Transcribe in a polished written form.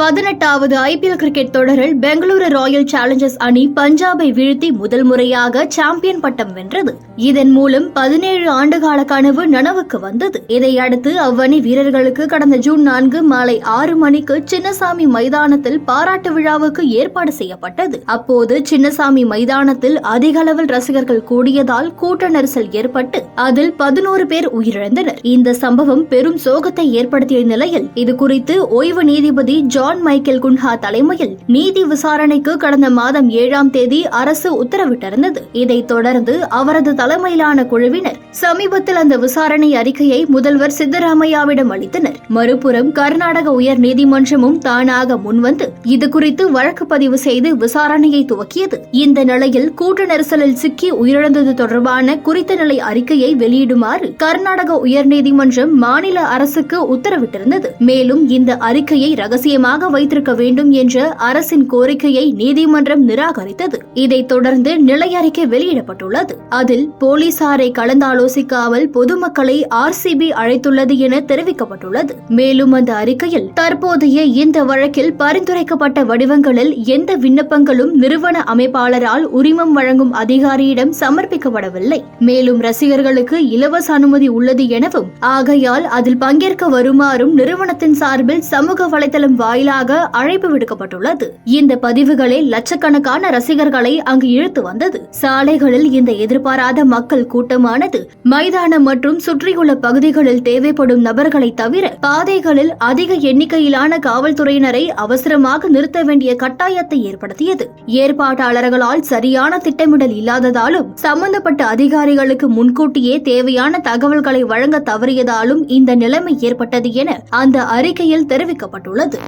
18வது IPL cricket தொடரில் Bengaluru Royal Challengers அணி பஞ்சாபை வீழ்த்தி முதல் முறையாக சாம்பியன் பட்டம் வென்றது. இதன் மூலம் 17 ஆண்டுகால கனவு நனவுக்கு வந்தது. இதையடுத்து அவ்வணி வீரர்களுக்கு கடந்த ஜூன் 4 மாலை 6 மணிக்கு சின்னசாமி மைதானத்தில் பாராட்டு விழாவுக்கு ஏற்பாடு செய்யப்பட்டது. அப்போது சின்னசாமி மைதானத்தில் அதிக அளவில் ரசிகர்கள் கூடியதால் கூட்ட நெரிசல் ஏற்பட்டு அதில் 11 பேர் உயிரிழந்தனர். இந்த சம்பவம் பெரும் சோகத்தை ஏற்படுத்திய நிலையில் இதுகுறித்து ஓய்வு நீதிபதி ஜான் மைக்கேல் குன்ஹா தலைமையில் நீதி விசாரணைக்கு கடந்த மாதம் 7ஆம் தேதி அரசு உத்தரவிட்டிருந்தது. இதைத் தொடர்ந்து அவரது தலைமையிலான குழுவினர் சமீபத்தில் அந்த விசாரணை அறிக்கையை முதல்வர் சித்தராமையாவிடம் அளித்தனர். மறுபுறம் கர்நாடக உயர் நீதிமன்றமும் தானாக முன்வந்து இதுகுறித்து வழக்கு பதிவு செய்து விசாரணையை துவக்கியது. இந்த நிலையில் கூட்ட நெரிசலில் சிக்கி உயிரிழந்தது தொடர்பான குறித்த நிலை அறிக்கையை வெளியிடுமாறு கர்நாடக உயர்நீதிமன்றம் மாநில அரசுக்கு உத்தரவிட்டிருந்தது. மேலும் இந்த அறிக்கையை ரகசியமாக வைத்திருக்க வேண்டும் என்ற அரசின் கோரிக்கையை நீதிமன்றம் நிராகரித்தது. இதைத் தொடர்ந்து நிலை அறிக்கை வெளியிடப்பட்டுள்ளது. அதில் போலீசாரை கலந்தாலோசிக்காமல் பொதுமக்களை ஆர்சிபி அழைத்துள்ளது என தெரிவிக்கப்பட்டுள்ளது. மேலும் அந்த அறிக்கையில் தற்போதைய இந்த வழக்கில் பரிந்துரைக்கப்பட்ட வடிவங்களில் எந்த விண்ணப்பங்களும் நிறுவன அமைப்பாளரால் உரிமம் வழங்கும் அதிகாரியிடம் சமர்ப்பிக்கப்படவில்லை. மேலும் ரசிகர்களுக்கு இலவச அனுமதி உள்ளது எனவும் ஆகையால் அதில் பங்கேற்க வருமாறும் நிறுவனத்தின் சார்பில் சமூக வலைதளம் வாயிலாக அழைப்பு விடுக்கப்பட்டுள்ளது. இந்த பதிவுகளே லட்சக்கணக்கான ரசிகர்களை அங்கு இழுத்து வந்தது. சாலைகளில் இந்த எதிர்பாராத மக்கள் கூட்டமானது மைதானம் மற்றும் சுற்றியுள்ள பகுதிகளில் தேவைப்படும் நபர்களை தவிர பாதைகளில் அதிக எண்ணிக்கையிலான காவல்துறையினரை அவசரமாக நிறுத்த வேண்டிய கட்டாயத்தை ஏற்படுத்தியது. ஏற்பாட்டாளர்களால் சரியான திட்டமிடல் இல்லாததாலும் சம்பந்தப்பட்ட அதிகாரிகளுக்கு முன்கூட்டியே தேவையான தகவல்களை வழங்க தவறியதாலும் இந்த நிலைமை ஏற்பட்டது என அந்த அறிக்கையில் தெரிவிக்கப்பட்டுள்ளது.